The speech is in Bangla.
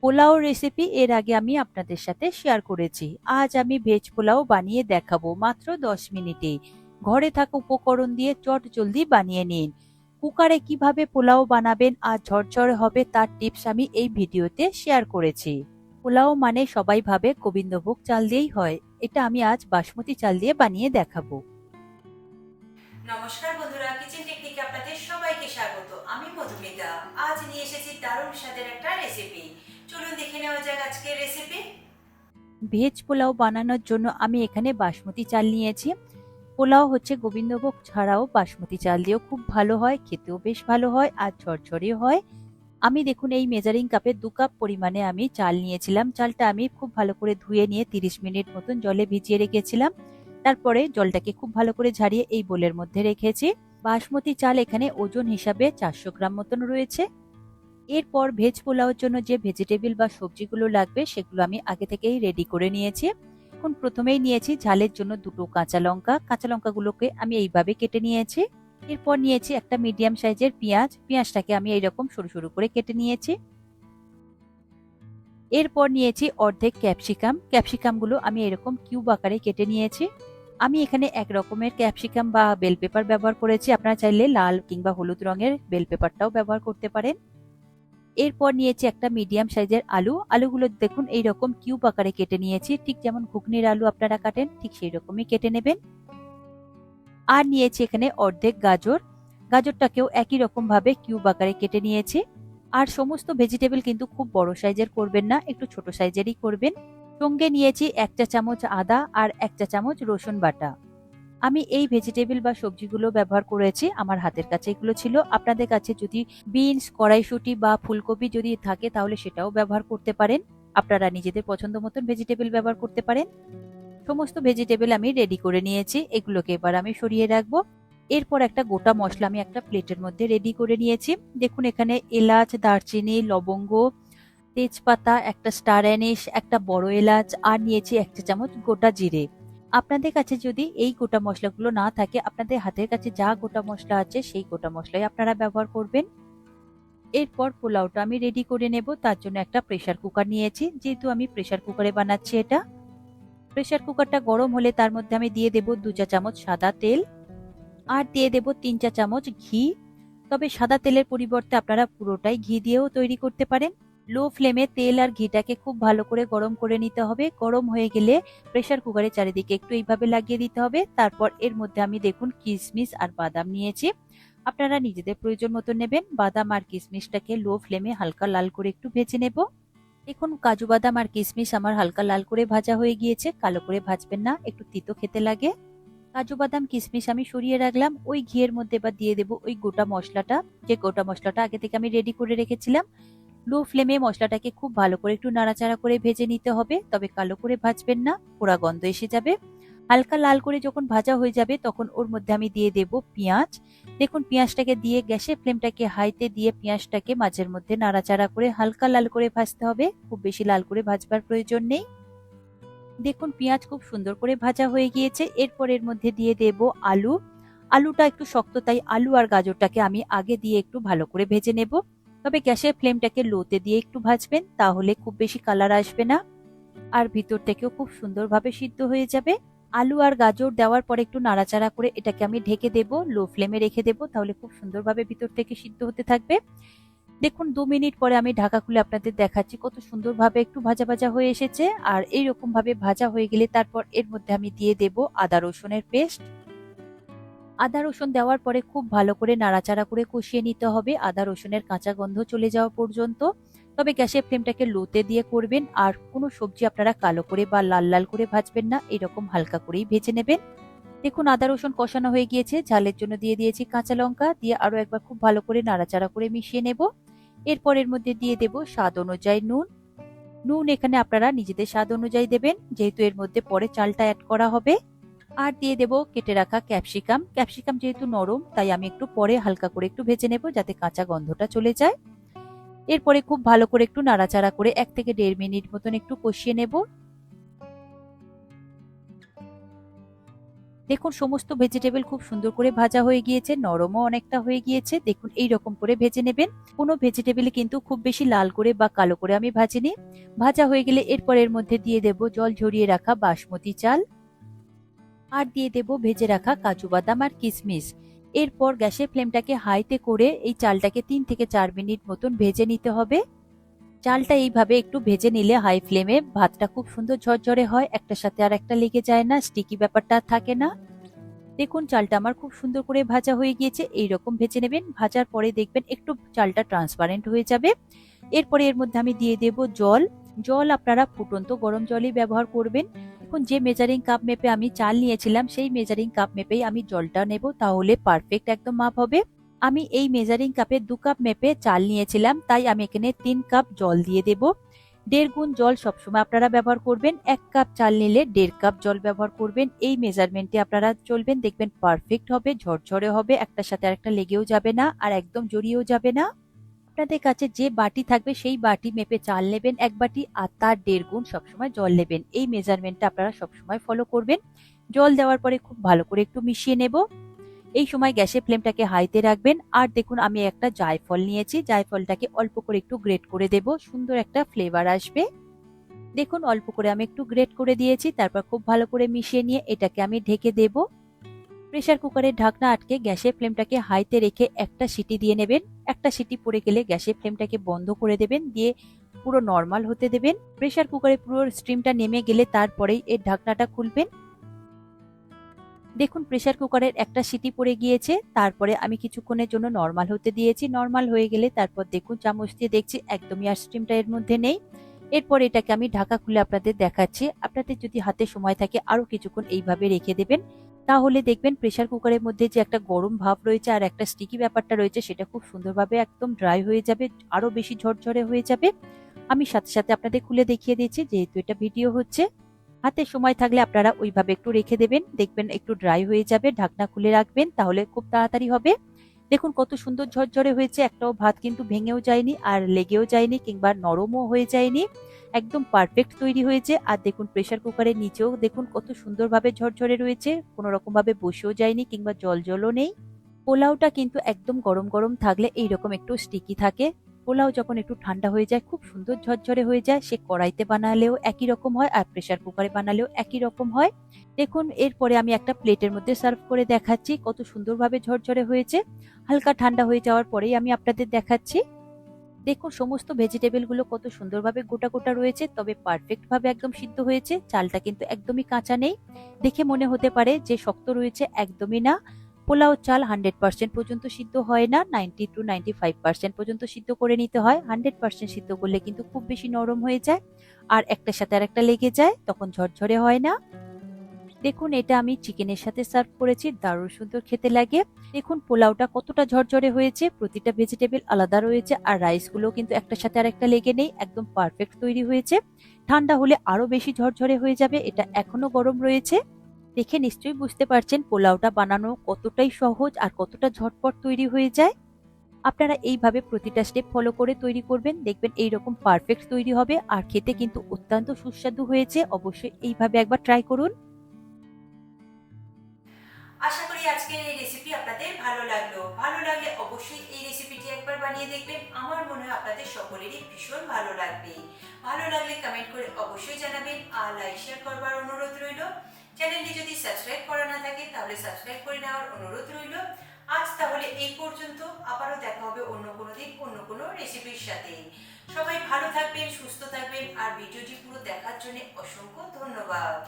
পোলাও রেসিপি এর আগে আমি আপনাদের সাথে শেয়ার করেছি। আজ আমি ভেজ পোলাও বানিয়ে দেখাবো মাত্র 10 মিনিটে। ঘরে থাকা উপকরণ দিয়ে চটজলদি বানিয়ে নিন। কুকারে কিভাবে পোলাও বানাবেন আর ঝরঝরে হবে তার টিপস আমি এই ভিডিওতে শেয়ার করেছি। পোলাও মানে সবাই ভাবে গোবিন্দভোগ চাল দিয়েই হয়, এটা আমি আজ বাসমতি চাল দিয়ে বানিয়ে দেখাবো। নমস্কার বন্ধুরা, কিচেন টেকনিকে আপনাদের সবাইকে স্বাগত। আমি মধুমিতা। আজ নিয়ে এসেছি দারুণ স্বাদের একটা রেসিপি। চলুন দেখে নেওয়া যাক আজকের রেসিপি। ভেজ পোলাও বানানোর জন্য আমি এখানে বাসমতি চাল নিয়েছি। পোলাও হচ্ছে গোবিন্দভোগ ছাড়াও বাসমতি চাল দিয়েও খুব ভালো হয়, খেতেও বেশ ভালো হয় আর ঝরঝরেও হয়। আমি দেখুন এই মেজারিং কাপে 2 কাপ পরিমাণে আমি চাল নিয়েছিলাম। চালটা আমি খুব ভালো করে ধুয়ে নিয়ে 30 মিনিট মতন জলে ভিজিয়ে রেখেছিলাম। তারপরে জলটাকে খুব ভালো করে ঝারিয়ে এই বোলের মধ্যে রেখেছি। বাসমতি চাল এখানে ওজন হিসাবে 400 গ্রাম মতন রয়েছে। এরপর ভেজ পোলাওর জন্য যে ভেজিটেবল বা সবজিগুলো লাগবে সেগুলো আমি আগে থেকেই রেডি করে নিয়েছি। এখন প্রথমেই নিয়েছি ঝালের জন্য 2টো কাঁচা লঙ্কা। কাঁচা লঙ্কাগুলোকে আমি এইভাবে কেটে নিয়েছি। এরপর নিয়েছি একটা মিডিয়াম সাইজের পেঁয়াজ। পেঁয়াজটাকে আমি এইরকম সরু সরু করে কেটে নিয়েছি। এরপর নিয়েছি অর্ধেক ক্যাপসিকাম। ক্যাপসিকামগুলো আমি এরকম কিউব আকারে কেটে নিয়েছি। আমি এখানে এক রকমের ক্যাপসিকাম বা বেল পেপার ব্যবহার করেছি। আপনারা চাইলে লাল কিংবা হলুদ রঙের বেল পেপারটাও ব্যবহার করতে পারেন। এরপর নিয়েছি একটা মিডিয়াম সাইজের আলু। আলুগুলো দেখুন এইরকম কিউব আকারে কেটে নিয়েছি, ঠিক যেমন ঘুগনির আলু আপনারা কাটেন ঠিক সেই রকমই কেটে নেবেন। আর নিয়েছি এখানে অর্ধেক গাজর। গাজরটাকেও একই রকম ভাবে কিউব আকারে কেটে নিয়েছি। আর সমস্ত ভেজিটেবল কিন্তু খুব বড় সাইজের করবেন না, একটু ছোট সাইজেরই করবেন। সঙ্গে নিয়েছি 1 চা চামচ আদা আর 1 চা চামচ রসুন বাটা। আমি এই ভেজিটেবল বা সবজিগুলো ব্যবহার করেছি, আমার হাতের কাছে এগুলো ছিল। আপনাদের কাছে যদি বিনস, কড়াইশুঁটি বা ফুলকপি যদি থাকে তাহলে সেটাও ব্যবহার করতে পারেন। আপনারা নিজেদের পছন্দ মতন ভেজিটেবল ব্যবহার করতে পারেন। সমস্ত ভেজিটেবল আমি রেডি করে নিয়েছি, এগুলোকে এবার আমি সরিয়ে রাখবো। এরপর একটা গোটা মশলা আমি একটা প্লেটের মধ্যে রেডি করে নিয়েছি। দেখুন এখানে এলাচ, দারচিনি, লবঙ্গ, তেজপাতা, একটা স্টার অ্যানিশ, একটা বড় এলাচ আর নিয়েছি 1 চা চামচ গোটা জিরে। আপনাদের কাছে যদি এই গোটা মশলাগুলো না থাকে, আপনাদের হাতের কাছে যা গোটা মশলা আছে সেই গোটা মশলাই আপনারা ব্যবহার করবেন। এরপর পোলাওটা আমি রেডি করে নেব। তার জন্য একটা প্রেসার কুকার নিয়েছি, যেহেতু আমি প্রেসার কুকারে বানাচ্ছি এটা। প্রেসার কুকারটা গরম হলে তার মধ্যে আমি দিয়ে দেব 2 চা চামচ সাদা তেল আর দিয়ে দেব 3 চা চামচ ঘি। তবে সাদা তেলের পরিবর্তে আপনারা পুরোটাই ঘি দিয়েও তৈরি করতে পারেন। লো ফ্লেমে তেল আর ঘিটাকে খুব ভালো করে গরম করে নিতে হবে। গরম হয়ে গেলে প্রেসার কুকারের চারিদিকে একটু এইভাবে লাগিয়ে দিতে হবে। তারপর এর মধ্যে আমি দেখুন কিশমিশ আর বাদাম নিয়েছি। আপনারা নিজেদের প্রয়োজন মতো নেবেন। বাদাম আর কিশমিশটাকে লো ফ্লেমে হালকা লাল করে একটু ভেজে নেব। দেখুন কাজু বাদাম আর কিশমিশ আমার হালকা লাল করে ভাজা হয়ে গিয়েছে। কালো করে ভাজবেন না, একটু তিতো খেতে লাগে। কাজু বাদাম কিশমিশ আমি সরিয়ে রাখলাম। ওই ঘিয়ের মধ্যে এবার দিয়ে দেবো ওই গোটা মশলাটা, যে গোটা মশলাটা আগে থেকে আমি রেডি করে রেখেছিলাম। লো ফ্লেমে মশলাটাকে খুব ভালো করে একটু নাড়াচাড়া করে ভেজে নিতে হবে, তবে কালো করে ভাজবেন না, পোড়া গন্ধ এসে যাবে। হালকা লাল করে যখন ভাজা হয়ে যাবে তখন ওর মধ্যে আমি দিয়ে দেব পেঁয়াজ। দেখুন পেঁয়াজটাকে দিয়ে গ্যাসের ফ্লেমটাকে হাইতে দিয়ে পেঁয়াজটাকে মাঝের মধ্যে নাড়াচাড়া করে হালকা লাল করে ভাজতে হবে, খুব বেশি লাল করে ভাজবার প্রয়োজন নেই। দেখুন পেঁয়াজ খুব সুন্দর করে ভাজা হয়ে গিয়েছে। এরপর এর মধ্যে দিয়ে দেব আলু। আলুটা একটু শক্ত, তাই আলু আর গাজরটাকে আমি আগে দিয়ে একটু ভালো করে ভেজে নেব। তবে গ্যাসের ফ্লেমটাকে লোতে দিয়ে একটু ভাজবেন, তাহলে খুব বেশি কালার আসবে না আর ভিতর থেকেও খুব সুন্দরভাবে সিদ্ধ হয়ে যাবে। আলু আর গাজর দেওয়ার পরে একটু নাড়াচাড়া করে এটাকে আমি ঢেকে দেব, লো ফ্লেমে রেখে দেব, তাহলে খুব সুন্দরভাবে ভিতর থেকে সিদ্ধ হতে থাকবে। দেখুন 2 মিনিট পরে আমি ঢাকা খুলে আপনাদের দেখাচ্ছি কত সুন্দরভাবে একটু ভাজা ভাজা হয়ে এসেছে। আর এইরকম ভাবে ভাজা হয়ে গেলে তারপর এর মধ্যে আমি দিয়ে দেব আদা রসুনের পেস্ট। আদা রসুন দেওয়ার পরে খুব ভালো করে নাড়াচাড়া করে কষিয়ে নিতে হবে আদা রসুনের কাঁচা গন্ধ চলে যাওয়া পর্যন্ত। তবে গ্যাসের ফ্লেমটাকে লোতে দিয়ে করবেন। আর কোনো সবজি আপনারা কালো করে বা লাল লাল করে ভাজবেন না, এরকম হালকা করেই ভেজে নেবেন। দেখুন আদা রসুন কষানো হয়ে গিয়েছে। ঝালের জন্য দিয়ে দিয়েছি কাঁচা লঙ্কা, দিয়ে আরো একবার খুব ভালো করে নাড়াচাড়া করে মিশিয়ে নেব। এরপর এর মধ্যে দিয়ে দেব স্বাদ অনুযায়ী নুন। নুন এখানে আপনারা নিজেদের স্বাদ অনুযায়ী দেবেন, যেহেতু এর মধ্যে পরে চালটা অ্যাড করা হবে। আর দিয়ে দেব কেটে রাখা ক্যাপসিকাম। ক্যাপসিকাম যেহেতু নরম তাই আমি একটু পরে হালকা করে একটু ভেজে নেব, যাতে কাঁচা গন্ধটা চলে যায়। এরপরে খুব ভালো করে একটু নাড়াচাড়া করে 1 থেকে 1.5 মিনিট মতন একটু কষিয়ে নেব। দেখুন সমস্ত ভেজিটেবল খুব সুন্দর করে ভাজা হয়ে গিয়েছে, নরমও অনেকটা হয়ে গিয়েছে। দেখুন এই রকম করে ভেজে নেবেন। কোনো ভেজিটেবল কিন্তু খুব বেশি লাল করে বা কালো করে আমি ভাজিনি। ভাজা হয়ে গেলে এরপর এর মধ্যে দিয়ে দেব জল ঝরিয়ে রাখা বাসমতি চাল, আর দিয়ে দেব ভেজে রাখা কাজু বাদাম আর কিশমিশ। এরপর গ্যাসের ফ্লেমটাকে হাইতে করে এই চালটাকে 3 থেকে 4 মিনিট মতন ভেজে নিতে হবে। চালটা এইভাবে একটু ভেজে নিলে হাই ফ্লেমে ভাতটা খুব সুন্দর ঝরঝরে হয়, একটার সাথে আর একটা লেগে যায় না, স্টিকি ব্যাপারটা আর থাকে না। দেখুন চালটা আমার খুব সুন্দর করে ভাজা হয়ে গিয়েছে, এইরকম ভেজে নেবেন। ভাজার পরে দেখবেন একটু চালটা ট্রান্সপারেন্ট হয়ে যাবে। এরপরে এর মধ্যে আমি দিয়ে দেব জল। জল আপনারা ফুটন্ত গরম জলই ব্যবহার করবেন। এখন যে মেজারিং কাপ মেপে আমি চাল নিয়েছিলাম সেই মেজারিং কাপ মেপেই আমি জলটা নেব, তাহলে পারফেক্ট একদম মাপ হবে। আমি এই মেজারিং কাপে 2 কাপ মেপে চাল নিয়েছিলাম, তাই আমি এখানে 3 কাপ জল দিয়ে দেব। 1.5 গুণ জল সবসময় আপনারা ব্যবহার করবেন। 1 কাপ চাল নিলে 1.5 কাপ জল ব্যবহার করবেন। এই মেজারমেন্টে আপনারা চলবেন, দেখবেন পারফেক্ট হবে, ঝরঝরে হবে, একটার সাথে আরেকটা লেগেও যাবে না আর একদম জড়িয়েও যাবে না। আপনাদের কাছে যে বাটি থাকবে সেই বাটি মেপে চাল নেবেন 1 বাটি, আর তার 1.5 গুণ সবসময় জল নেবেন। এই মেজারমেন্টটা আপনারা সবসময় ফলো করবেন। জল দেওয়ার পরে খুব ভালো করে একটু মিশিয়ে নেব। এই সময় গ্যাসের ফ্লেমটাকে হাইতে রাখবেন। আর দেখুন আমি একটা জায়ফল নিয়েছি, জায়ফলটাকে অল্প করে একটু গ্রেট করে দেব, সুন্দর একটা ফ্লেভার আসবে। দেখুন অল্প করে আমি একটু গ্রেট করে দিয়েছি, তারপর খুব ভালো করে মিশিয়ে নিয়ে এটাকে আমি ঢেকে দেব। প্রেসার কুকারের ঢাকনা আটকে গ্যাসের ফ্লেমটাকে হাইতে রেখে একটা সিটি দিয়ে নেবেন। একটা সিটি পড়ে গেলে গ্যাসের ফ্লেমটাকে বন্ধ করে দেবেন, দিয়ে পুরো নর্মাল হতে দেবেন। প্রেসার কুকারে পুরো স্টিমটা নেমে গেলে তারপরেই এর ঢাকনাটা খুলবেন। দেখুন প্রেসার কুকারের একটা সিটি পড়ে গিয়েছে, তারপরে আমি কিছুক্ষণের জন্য নর্মাল হতে দিয়েছি। নর্মাল হয়ে গেলে তারপর দেখুন চামচ দিয়ে দেখছি একদমই আর স্টিমটা এর মধ্যে নেই। এরপর এটাকে আমি ঢাকা খুলে আপনাদের দেখাচ্ছি। আপনাদের যদি হাতে সময় থাকে আরো কিছুক্ষণ এইভাবে রেখে দেবেন, তাহলে দেখবেন প্রেসার কুকারের মধ্যে যে একটা গরম ভাব রয়েছে আর একটা স্টিকি ব্যাপারটা রয়েছে সেটা খুব সুন্দরভাবে একদম ড্রাই হয়ে যাবে, আরো বেশি ঝরঝরে হয়ে যাবে। আমি সাথে সাথে আপনাদের খুলে দেখিয়ে দিচ্ছি, যেহেতু এটা ভিডিও হচ্ছে। হাতে সময় থাকলে আপনারা ওইভাবে একটু রেখে দেবেন, দেখবেন একটু ড্রাই হয়ে যাবে। ঢাকনা খুলে রাখবেন, তাহলে খুব তাড়াতাড়ি হবে। দেখুন কত সুন্দর ঝরঝরে হয়েছে, একটাও ভাত কিন্তু ভেঙেও যায়নি আর লেগেও যায়নি কিংবা নরমও হয়ে যায়নি, একদম পারফেক্ট তৈরি হয়েছে। আর দেখুন প্রেসার কুকারের নিচেও দেখুন কত সুন্দরভাবে ঝরঝরে রয়েছে, কোনো রকম ভাবে বসেও যায়নি কিংবা জল জলও নেই। পোলাওটা কিন্তু একদম গরম গরম থাকলে এইরকম একটু স্টিকি থাকে। পোলাও যখন একটু ঠান্ডা হয়ে যায় খুব সুন্দর ঝরঝরে হয়ে যায়। সে কড়াইতে বানালেও একই রকম হয় আর প্রেসার কুকারে বানালেও একই রকম হয়। দেখুন এরপরে আমি একটা প্লেটের মধ্যে সার্ভ করে দেখাচ্ছি, কত সুন্দরভাবে ঝরঝরে হয়েছে। হালকা ঠান্ডা হয়ে যাওয়ার পরেই আমি আপনাদের দেখাচ্ছি। দেখুন সমস্ত ভেজিটেবল গুলো কত সুন্দরভাবে গোটা গোটা রয়েছে, তবে পারফেক্ট ভাবে একদম সিদ্ধ হয়েছে। চালটা কিন্তু একদমই কাঁচা নেই, দেখে মনে হতে পারে যে শক্ত রয়েছে, একদমই না। পোলাও চাল 100% পর্যন্ত সিদ্ধ হয় না, 90 to 95% পর্যন্ত সিদ্ধ করে নিতে হয়। 100% সিদ্ধ করলে কিন্তু খুব বেশি নরম হয়ে যায় আর একটার সাথে আর একটা লেগে যায়, তখন ঝরঝরে হয় না। দেখুন এটা আমি চিকেনের সাথে সার্ভ করেছি, দারুণ সুন্দর খেতে লাগে। দেখুন পোলাওটা কতটা ঝরঝরে হয়েছে, প্রতিটা ভেজিটেবল আলাদা রয়েছে আর রাইসগুলো কিন্তু একটার সাথে আর একটা লেগে নেই, একদম পারফেক্ট তৈরি হয়েছে। ঠান্ডা হলে আরো বেশি ঝরঝরে হয়ে যাবে, এটা এখনো গরম রয়েছে। দেখে নিশ্চয়ই বুঝতে পারছেন পোলাওটা বানানো কতটাই সহজ আর কতটা ঝটপট তৈরি হয়ে যায়। আপনারা এইভাবে প্রতিটা স্টেপ ফলো করে তৈরি করবেন, দেখবেন এইরকম পারফেক্ট তৈরি হবে আর খেতে কিন্তু অত্যন্ত সুস্বাদু হয়েছে। অবশ্যই এইভাবে একবার ট্রাই করুন। আশা করি আজকের এই রেসিপি আপনাদের ভালো লাগলো। ভালো লাগলে অবশ্যই এই রেসিপিটি একবার বানিয়ে দেখবেন। আমার মনে হয় আপনাদের সকলেরই ভীষণ ভালো লাগবে। ভালো লাগলে কমেন্ট করে অবশ্যই জানাবেন আর লাইক শেয়ার করবার অনুরোধ রইল। চ্যানেলটি যদি সাবস্ক্রাইব করা না থাকে তাহলে সাবস্ক্রাইব করে নেওয়ার অনুরোধ রইল। আজ তাহলে এই পর্যন্ত, আবারও দেখা হবে অন্য কোনো দিন অন্য কোনো রেসিপির সাথে। সবাই ভালো থাকবেন, সুস্থ থাকবেন আর ভিডিওটি পুরো দেখার জন্য অসংখ্য ধন্যবাদ।